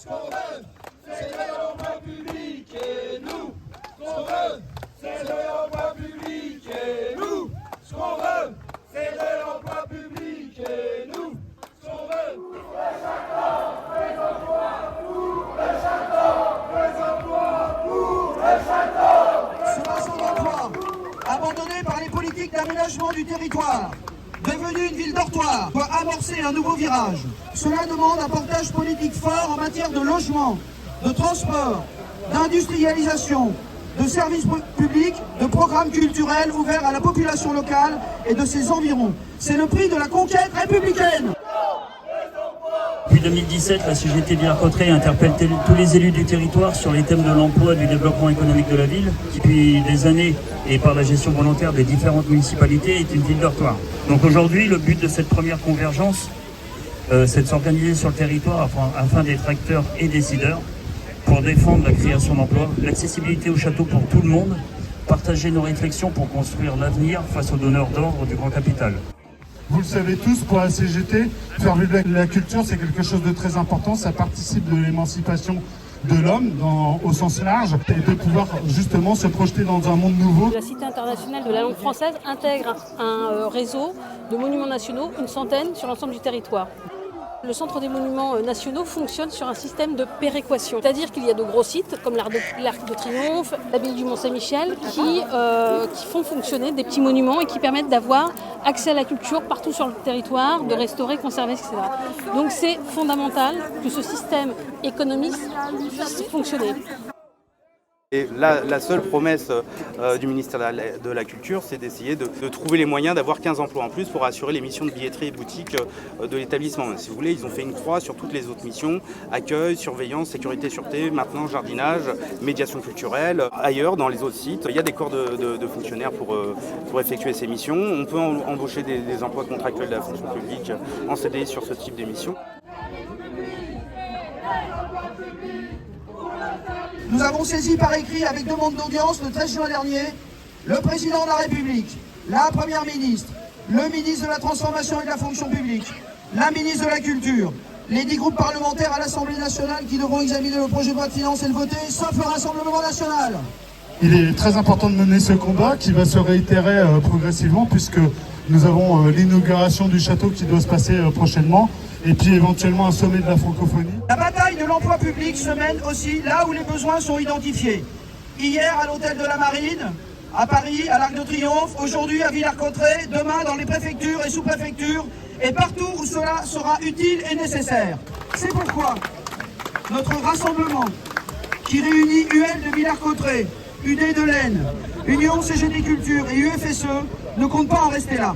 Ce qu'on veut, c'est de l'emploi public et nous. Ce qu'on veut, c'est de l'emploi public et nous. Ce qu'on veut, c'est de l'emploi public et nous. Ce qu'on veut. Pour le château, les emplois, pour le château, les emplois, pour le château. Ce bassin d'emploi, abandonné par les politiques d'aménagement du territoire, devenu une ville dortoir, doit amorcer un nouveau virage. Cela demande un portage politique fort en matière de logement, de transport, d'industrialisation, de services publics, de programmes culturels ouverts à la population locale et de ses environs. C'est le prix de la conquête républicaine. Depuis 2017, la CGT Villers-Cotterêts interpelle tous les élus du territoire sur les thèmes de l'emploi et du développement économique de la ville, qui depuis des années et par la gestion volontaire des différentes municipalités est une ville dortoir. Donc aujourd'hui, le but de cette première convergence, c'est de s'organiser sur le territoire afin d'être acteurs et décideurs pour défendre la création d'emplois, l'accessibilité au château pour tout le monde, partager nos réflexions pour construire l'avenir face aux donneurs d'ordre du grand capital. Vous le savez tous, pour la CGT, faire vivre la culture, c'est quelque chose de très important. Ça participe de l'émancipation de l'homme au sens large et de pouvoir justement se projeter dans un monde nouveau. La Cité internationale de la langue française intègre un réseau de monuments nationaux, une centaine sur l'ensemble du territoire. Le Centre des monuments nationaux fonctionne sur un système de péréquation. C'est-à-dire qu'il y a de gros sites comme l'Arc de Triomphe, l'abbaye du Mont-Saint-Michel qui font fonctionner des petits monuments et qui permettent d'avoir accès à la culture partout sur le territoire, de restaurer, conserver, etc. Donc c'est fondamental que ce système économique puisse fonctionner. Et la seule promesse du ministère de la Culture, c'est d'essayer de trouver les moyens d'avoir 15 emplois en plus pour assurer les missions de billetterie et boutique de l'établissement. Si vous voulez, ils ont fait une croix sur toutes les autres missions, accueil, surveillance, sécurité, sûreté, maintenant jardinage, médiation culturelle. Ailleurs, dans les autres sites, il y a des corps de fonctionnaires pour effectuer ces missions. On peut embaucher des emplois contractuels de la fonction publique en CDI sur ce type d'émission. Nous avons saisi par écrit avec demande d'audience le 13 juin dernier le président de la République, la première ministre, le ministre de la Transformation et de la Fonction publique, la ministre de la Culture, les 10 groupes parlementaires à l'Assemblée nationale qui devront examiner le projet de loi de finances et le voter, sauf le Rassemblement national. Il est très important de mener ce combat qui va se réitérer progressivement puisque nous avons l'inauguration du château qui doit se passer prochainement et puis éventuellement un sommet de la francophonie. La bataille de l'emploi public se mène aussi là où les besoins sont identifiés. Hier à l'hôtel de la Marine, à Paris, à l'Arc de Triomphe, aujourd'hui à Villers-Cotterêts, demain dans les préfectures et sous-préfectures et partout où cela sera utile et nécessaire. C'est pourquoi notre rassemblement qui réunit UL de Villers-Cotterêts, UD de l'Aisne, Union CGT Culture et UFSE ne compte pas en rester là.